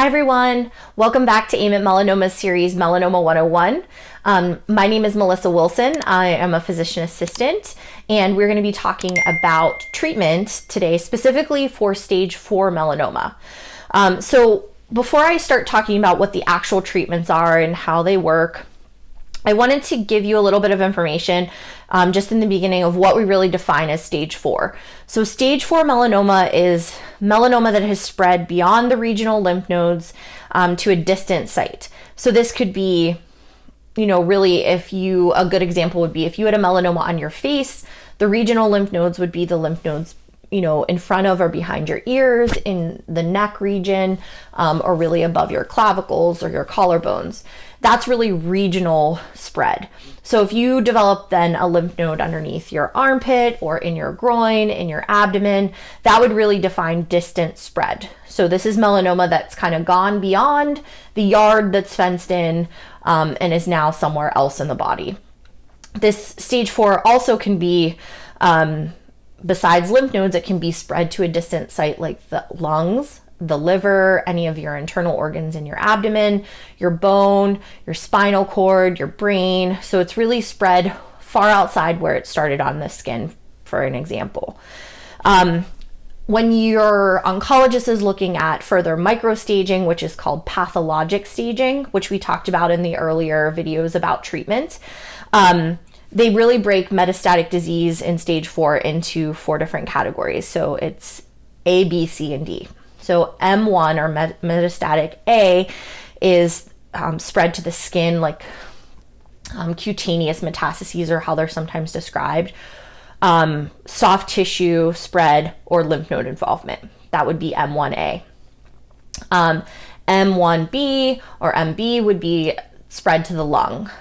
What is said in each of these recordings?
Hi everyone, welcome back to Aim at Melanoma series Melanoma 101. My name is Melissa Wilson. I am a physician assistant, and we're going to be talking about treatment today, specifically for stage 4 melanoma. So before I start talking about what the actual treatments are and how they work, I wanted to give you a little bit of information just in the beginning of what we really define as stage 4. So stage 4 melanoma is melanoma that has spread beyond the regional lymph nodes to a distant site. So this could be, really a good example would be if you had a melanoma on your face, the regional lymph nodes would be the lymph nodes in front of or behind your ears, in the neck region, or really above your clavicles or your collarbones. That's really regional spread. So if you develop then a lymph node underneath your armpit or in your groin, in your abdomen, that would really define distant spread. So this is melanoma that's kind of gone beyond the yard that's fenced in and is now somewhere else in the body. This stage 4 also can be, besides lymph nodes, it can be spread to a distant site like the lungs, the liver, any of your internal organs in your abdomen, your bone, your spinal cord, your brain. So it's really spread far outside where it started on the skin, for an example. When your oncologist is looking at further microstaging, which is called pathologic staging, which we talked about in the earlier videos about treatment, they really break metastatic disease in stage 4 into 4 different categories. So it's A, B, C, and D. So M1 or metastatic A is spread to the skin, like cutaneous metastases are how they're sometimes described, soft tissue spread, or lymph node involvement. That would be M1A. M1B or MB would be spread to the lung.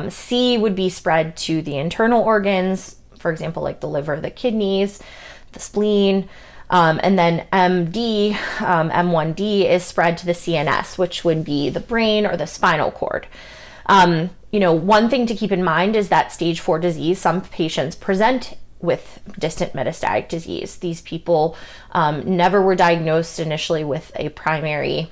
C would be spread to the internal organs, for example, like the liver, the kidneys, the spleen. And then M1D is spread to the CNS, which would be the brain or the spinal cord. One thing to keep in mind is that stage 4 disease, some patients present with distant metastatic disease. These people never were diagnosed initially with a primary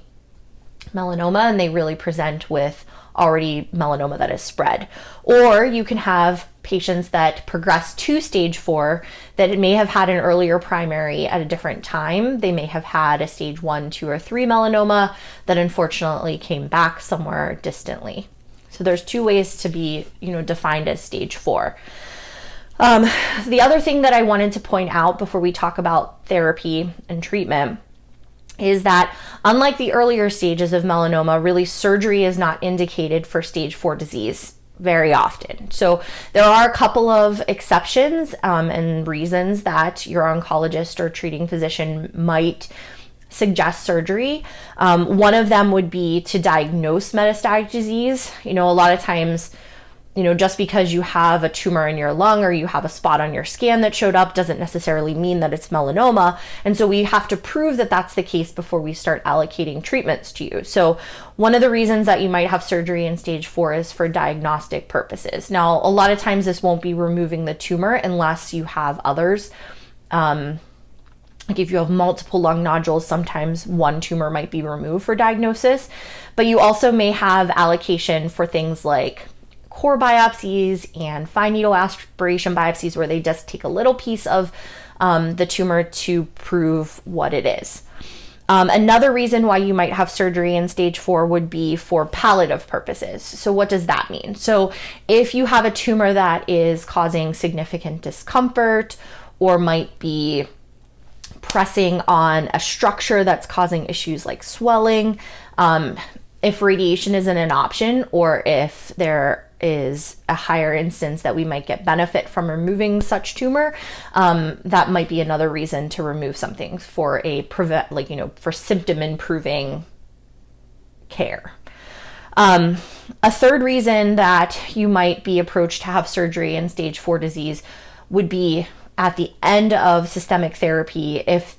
melanoma, and they really present with already melanoma that is spread. Or you can have patients that progress to stage 4 that may have had an earlier primary at a different time. They may have had a stage 1, 2, or 3 melanoma that unfortunately came back somewhere distantly. So there's 2 ways to be, defined as stage 4. The other thing that I wanted to point out before we talk about therapy and treatment is that unlike the earlier stages of melanoma, really surgery is not indicated for stage 4 disease very often. So there are a couple of exceptions and reasons that your oncologist or treating physician might suggest surgery. One of them would be to diagnose metastatic disease. A lot of times, just because you have a tumor in your lung or you have a spot on your scan that showed up doesn't necessarily mean that it's melanoma. And so we have to prove that that's the case before we start allocating treatments to you. So one of the reasons that you might have surgery in stage 4 is for diagnostic purposes. Now, a lot of times this won't be removing the tumor unless you have others. Like if you have multiple lung nodules, sometimes one tumor might be removed for diagnosis, but you also may have allocation for things like core biopsies and fine needle aspiration biopsies, where they just take a little piece of the tumor to prove what it is. Another reason why you might have surgery in stage 4 would be for palliative purposes. So what does that mean? So if you have a tumor that is causing significant discomfort or might be pressing on a structure that's causing issues like swelling, if radiation isn't an option, or if there is a higher instance that we might get benefit from removing such tumor, that might be another reason to remove something for for symptom improving care. A third reason that you might be approached to have surgery in stage 4 disease would be at the end of systemic therapy, if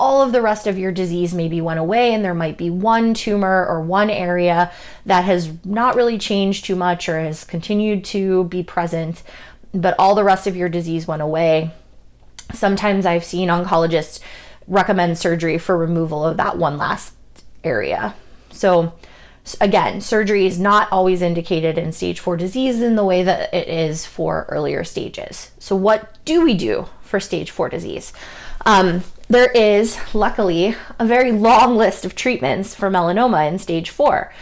all of the rest of your disease maybe went away and there might be one tumor or one area that has not really changed too much or has continued to be present, but all the rest of your disease went away. Sometimes I've seen oncologists recommend surgery for removal of that one last area. So again, surgery is not always indicated in stage 4 disease in the way that it is for earlier stages. So what do we do for stage 4 disease? There is, luckily, a very long list of treatments for melanoma in stage 4.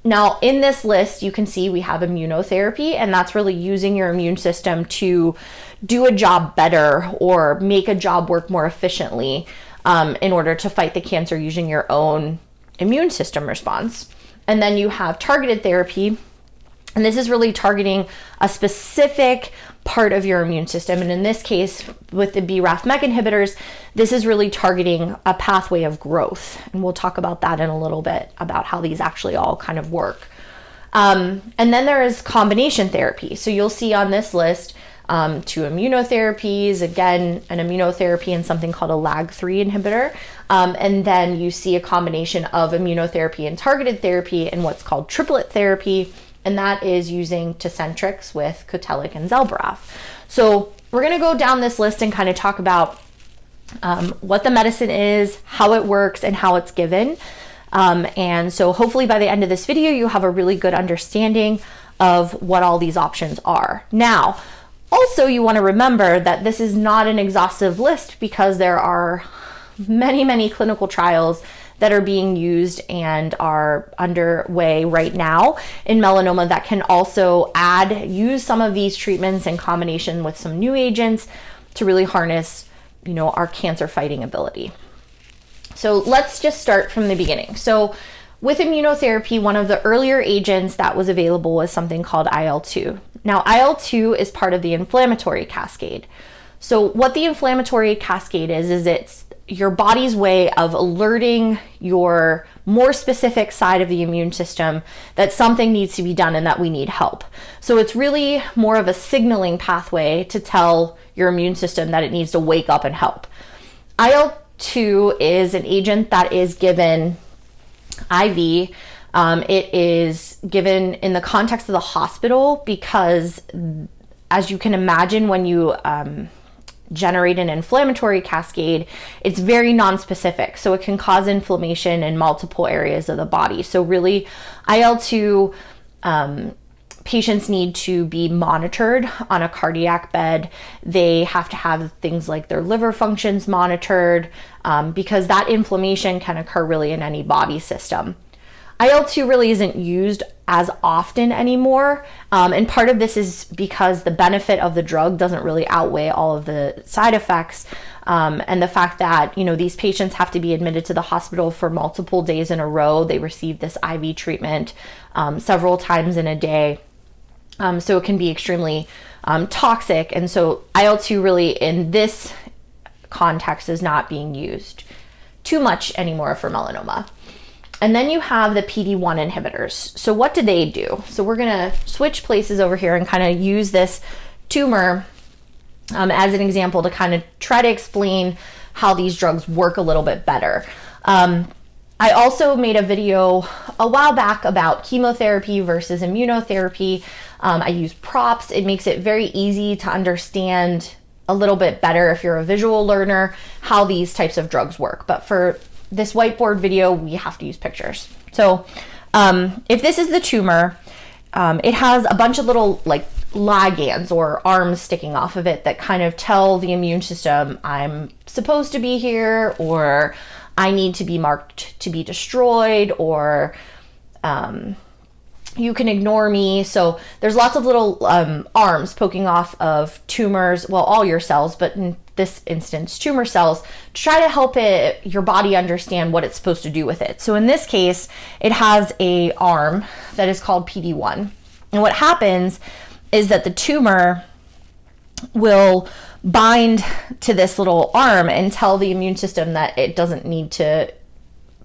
Now, in this list, you can see we have immunotherapy, and that's really using your immune system to do a job better or make a job work more efficiently in order to fight the cancer using your own immune system response. And then you have targeted therapy, and this is really targeting a specific part of your immune system. And in this case, with the BRAF/MEK inhibitors, this is really targeting a pathway of growth. And we'll talk about that in a little bit, about how these actually all kind of work. And then there is combination therapy. So you'll see on this list 2 immunotherapies, again, an immunotherapy and something called a LAG-3 inhibitor. And then you see a combination of immunotherapy and targeted therapy and what's called triplet therapy. And that is using Tecentriq with Cotellic and Zelboraf. So we're going to go down this list and kind of talk about what the medicine is, how it works, and how it's given. And so hopefully by the end of this video, you have a really good understanding of what all these options are. Now, also you want to remember that this is not an exhaustive list because there are many, many clinical trials that are being used and are underway right now in melanoma that can also use some of these treatments in combination with some new agents to really harness, our cancer fighting ability. So let's just start from the beginning. So with immunotherapy, one of the earlier agents that was available was something called IL-2. Now, IL-2 is part of the inflammatory cascade. So what the inflammatory cascade is it's your body's way of alerting your more specific side of the immune system that something needs to be done and that we need help. So it's really more of a signaling pathway to tell your immune system that it needs to wake up and help. IL-2 is an agent that is given IV. It is given in the context of the hospital because, as you can imagine, when you generate an inflammatory cascade, it's very nonspecific. So it can cause inflammation in multiple areas of the body. So really, IL-2 patients need to be monitored on a cardiac bed. They have to have things like their liver functions monitored because that inflammation can occur really in any body system. IL-2 really isn't used as often anymore, and part of this is because the benefit of the drug doesn't really outweigh all of the side effects, and the fact that these patients have to be admitted to the hospital for multiple days in a row. They receive this IV treatment several times in a day, so it can be extremely toxic, and so IL-2 really in this context is not being used too much anymore for melanoma. And then you have the PD-1 inhibitors. So what do they do? So we're going to switch places over here and kind of use this tumor as an example to kind of try to explain how these drugs work a little bit better. I also made a video a while back about chemotherapy versus immunotherapy. I use props. It makes it very easy to understand a little bit better if you're a visual learner how these types of drugs work. But for this whiteboard video, we have to use pictures. So if this is the tumor, it has a bunch of little ligands or arms sticking off of it that kind of tell the immune system I'm supposed to be here, or I need to be marked to be destroyed, or you can ignore me. So there's lots of little arms poking off of tumors, well, all your cells, but in this instance, tumor cells, to try to help your body understand what it's supposed to do with it. So in this case, it has a arm that is called PD-1. And what happens is that the tumor will bind to this little arm and tell the immune system that it doesn't need to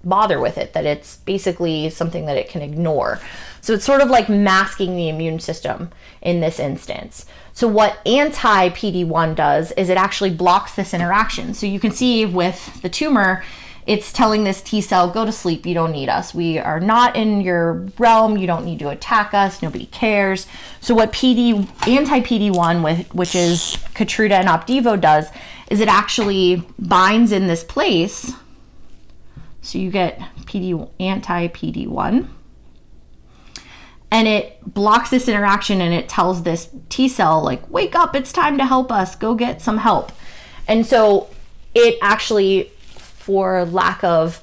bother with it, that it's basically something that it can ignore. So it's sort of like masking the immune system in this instance. So what anti-PD-1 does is it actually blocks this interaction. So you can see with the tumor, it's telling this T cell, go to sleep, you don't need us. We are not in your realm, you don't need to attack us, nobody cares. So what anti-PD-1, which is Keytruda and Opdivo, does is it actually binds in this place So you get anti-PD1, and it blocks this interaction, and it tells this T cell, like, wake up, it's time to help us, go get some help. And so it actually, for lack of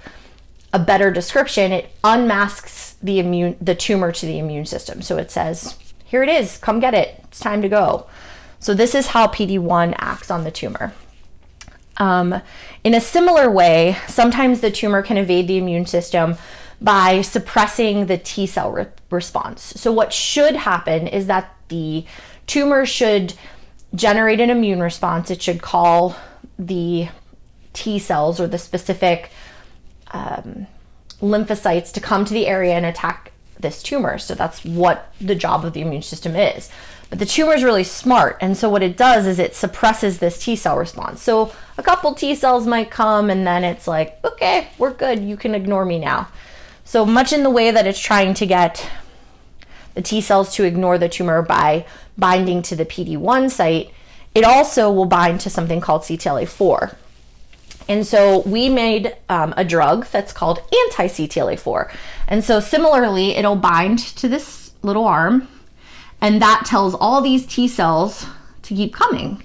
a better description, it unmasks the tumor to the immune system. So it says, here it is, come get it, it's time to go. So this is how PD1 acts on the tumor. In a similar way, sometimes the tumor can evade the immune system by suppressing the T cell response. So what should happen is that the tumor should generate an immune response. It should call the T cells or the specific lymphocytes to come to the area and attack this tumor. So that's what the job of the immune system is. But the tumor is really smart, and so what it does is it suppresses this T cell response. So a couple T cells might come, and then it's like, okay, we're good, you can ignore me now. So much in the way that it's trying to get the T cells to ignore the tumor by binding to the PD1 site, it also will bind to something called CTLA4. And so we made a drug that's called anti-CTLA4. And so similarly, it'll bind to this little arm, and that tells all these T cells to keep coming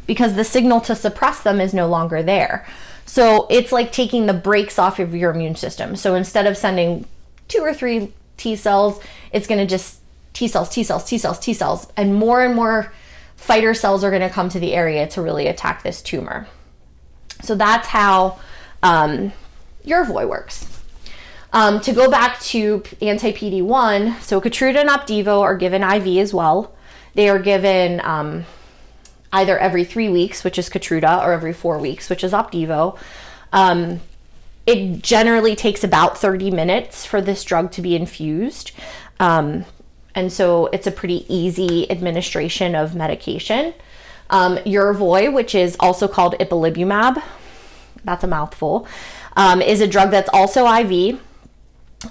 because the signal to suppress them is no longer there. So it's like taking the brakes off of your immune system. So instead of sending 2 or 3 T cells, it's going to just T cells, T cells, T cells, T cells, and more fighter cells are going to come to the area to really attack this tumor. So that's how Yervoy works. To go back to anti-PD1, so Keytruda and Opdivo are given IV as well. They are given either every 3 weeks, which is Keytruda, or every 4 weeks, which is Opdivo. It generally takes about 30 minutes for this drug to be infused. And so it's a pretty easy administration of medication. Yervoy, which is also called ipilimumab, that's a mouthful, is a drug that's also IV.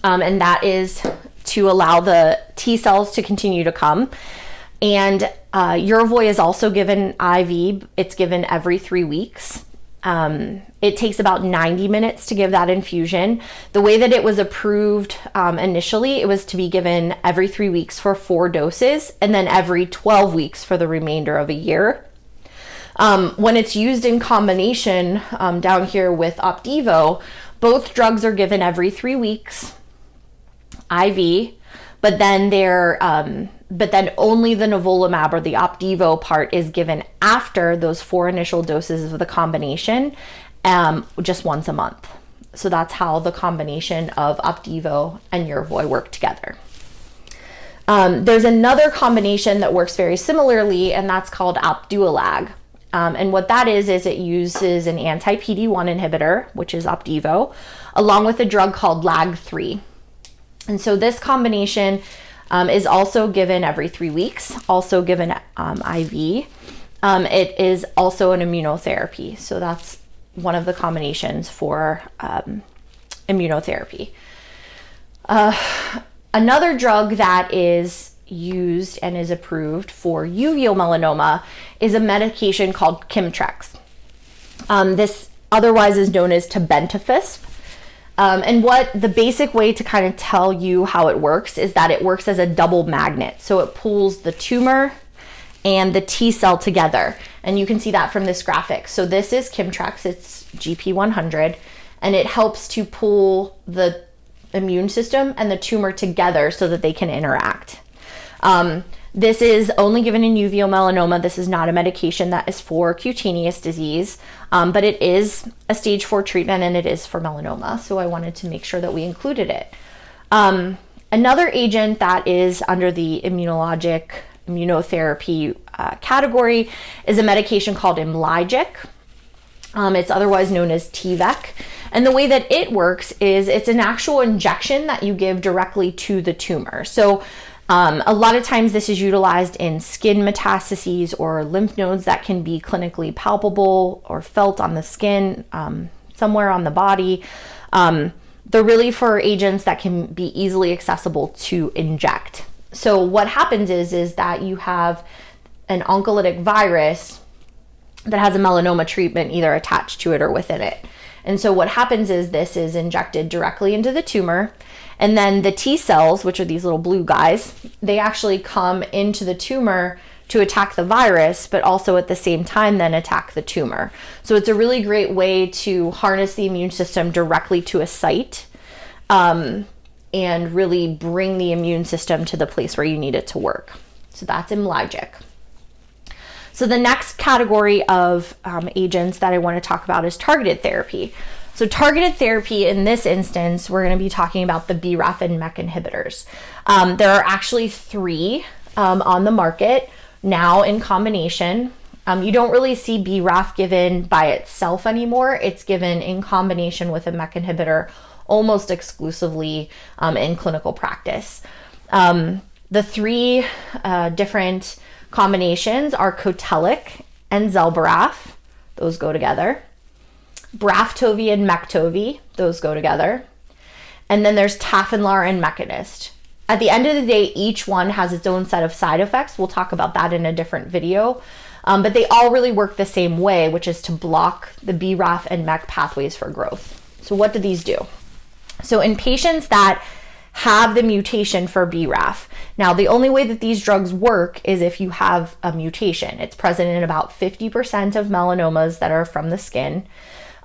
And that is to allow the T cells to continue to come. And Yervoy is also given IV. It's given every 3 weeks. It takes about 90 minutes to give that infusion. The way that it was approved initially, it was to be given every 3 weeks for 4 doses, and then every 12 weeks for the remainder of a year. When it's used in combination down here with Opdivo, both drugs are given every 3 weeks, IV, but then only the nivolumab or the Opdivo part is given after those 4 initial doses of the combination, just once a month. So that's how the combination of Opdivo and Yervoy work together. There's another combination that works very similarly, and that's called Opdualag. And what that is it uses an anti-PD1 inhibitor, which is Opdivo, along with a drug called LAG-3. And so this combination is also given every 3 weeks, also given IV. It is also an immunotherapy. So that's one of the combinations for immunotherapy. Another drug that is used and is approved for uveal melanoma is a medication called Kimmtrex. This otherwise is known as tebentafusp. And what the basic way to kind of tell you how it works is that it works as a double magnet. So it pulls the tumor and the T cell together. And you can see that from this graphic. So this is Kimmtrex, it's GP100, and it helps to pull the immune system and the tumor together so that they can interact. This is only given in uveal melanoma. This is not a medication that is for cutaneous disease, but it is a stage 4 treatment and it is for melanoma. So I wanted to make sure that we included it. Another agent that is under the immunotherapy category is a medication called Imlygic. It's otherwise known as Tvec. And the way that it works is it's an actual injection that you give directly to the tumor. So a lot of times this is utilized in skin metastases or lymph nodes that can be clinically palpable or felt on the skin, somewhere on the body. They're really for agents that can be easily accessible to inject. So what happens is that you have an oncolytic virus that has a melanoma treatment either attached to it or within it. And so what happens is this is injected directly into the tumor, and then the T cells, which are these little blue guys, they actually come into the tumor to attack the virus, but also at the same time then attack the tumor. So it's a really great way to harness the immune system directly to a site, and really bring the immune system to the place where you need it to work. So that's IMLYGIC. So the next category of agents that I want to talk about is targeted therapy. So targeted therapy, in this instance, we're going to be talking about the BRAF and MEK inhibitors. There are actually 3 on the market now in combination. You don't really see BRAF given by itself anymore. It's given in combination with a MEK inhibitor almost exclusively in clinical practice. The 3 different combinations are Cotelic and Zelboraf. Those go together. Braftovi and Mektovi. Those go together. And then there's Tafinlar and Mekinist. At the end of the day, each one has its own set of side effects. We'll talk about that in a different video. But they all really work the same way, which is to block the BRAF and MEK pathways for growth. So what do these do? So in patients that have the mutation for BRAF, now the only way that these drugs work is if you have a mutation. It's present in about 50% of melanomas that are from the skin.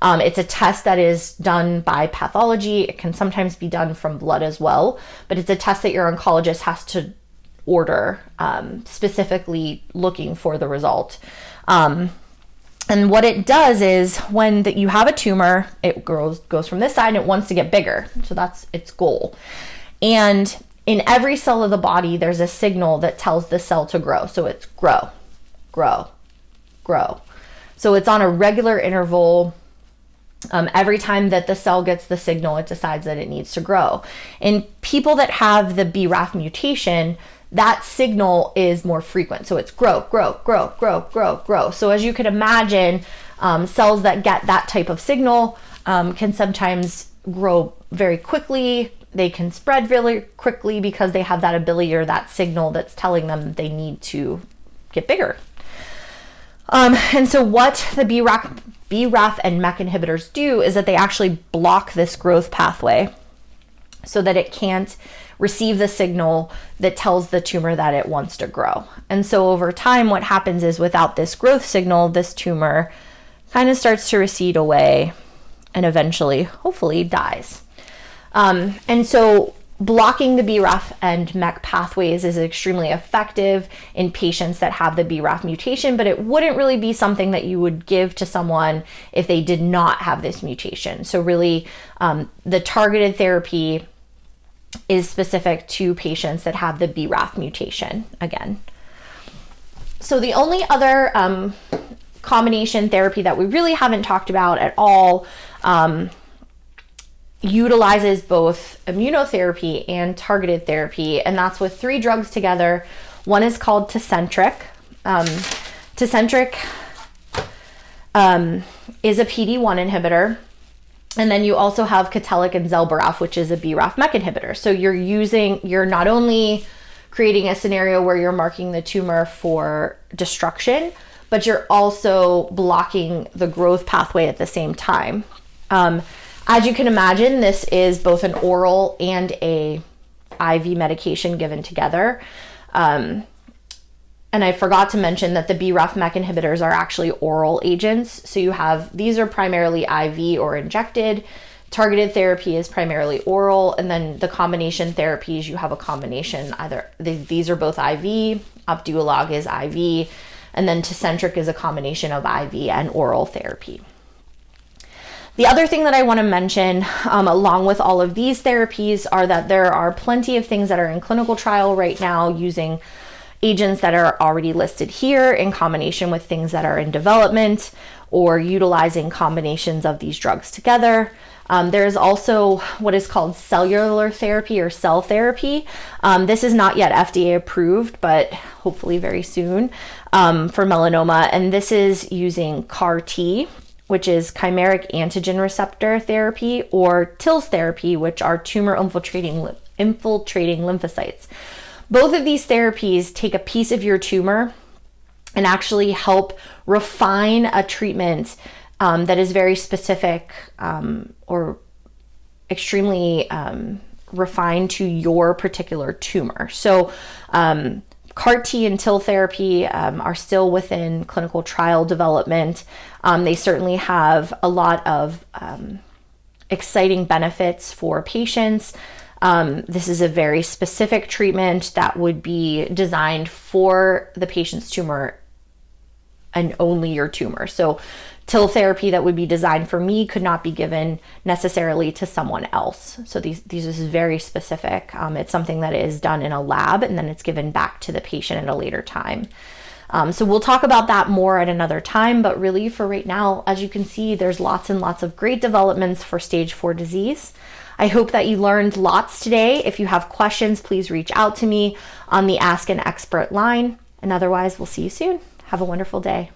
It's a test that is done by pathology. It can sometimes be done from blood as well, but it's a test that your oncologist has to order, specifically looking for the result. And what it does is when you have a tumor, it goes from this side and it wants to get bigger. So that's its goal. And in every cell of the body, there's a signal that tells the cell to grow. So it's grow, grow, grow. So it's on a regular interval. Every time that the cell gets the signal, it decides that it needs to grow. In people that have the BRAF mutation, that signal is more frequent. So it's grow, grow, grow, grow, grow, grow. So as you can imagine, cells that get that type of signal can sometimes grow very quickly. They can spread really quickly because they have that ability or that signal that's telling them they need to get bigger. And so what the BRAF and MEK inhibitors do is that they actually block this growth pathway so that it can't receive the signal that tells the tumor that it wants to grow. And so over time, what happens is without this growth signal, this tumor kind of starts to recede away and eventually, hopefully, dies. And so blocking the BRAF and MEK pathways is extremely effective in patients that have the BRAF mutation, but it wouldn't really be something that you would give to someone if they did not have this mutation. So really, the targeted therapy is specific to patients that have the BRAF mutation again. So the only other combination therapy that we really haven't talked about at all utilizes both immunotherapy and targeted therapy, and that's with 3 drugs together. One is called Tecentriq. Tecentriq is a PD-1 inhibitor. And then you also have Cotelic and Zelboraf, which is a BRAF MEK inhibitor. So you're not only creating a scenario where you're marking the tumor for destruction, but you're also blocking the growth pathway at the same time. As you can imagine, this is both an oral and a IV medication given together. And I forgot to mention that the BRAF MEK inhibitors are actually oral agents. So these are primarily IV or injected. Targeted therapy is primarily oral. And then the combination therapies, you have a combination. These are both IV. Opdualag is IV. And then Tecentriq is a combination of IV and oral therapy. The other thing that I want to mention, along with all of these therapies, are that there are plenty of things that are in clinical trial right now using agents that are already listed here in combination with things that are in development or utilizing combinations of these drugs together. There is also what is called cellular therapy or cell therapy. This is not yet FDA approved, but hopefully very soon for melanoma. And this is using CAR-T, which is chimeric antigen receptor therapy, or TILS therapy, which are tumor infiltrating lymphocytes. Both of these therapies take a piece of your tumor and actually help refine a treatment that is very specific or extremely refined to your particular tumor. So CAR T and TIL therapy are still within clinical trial development. They certainly have a lot of exciting benefits for patients. This is a very specific treatment that would be designed for the patient's tumor and only your tumor. So TIL therapy that would be designed for me could not be given necessarily to someone else. So these is very specific. It's something that is done in a lab and then it's given back to the patient at a later time. So we'll talk about that more at another time, but really for right now, as you can see, there's lots and lots of great developments for stage 4 disease. I hope that you learned lots today. If you have questions, please reach out to me on the Ask an Expert line. And otherwise, we'll see you soon. Have a wonderful day.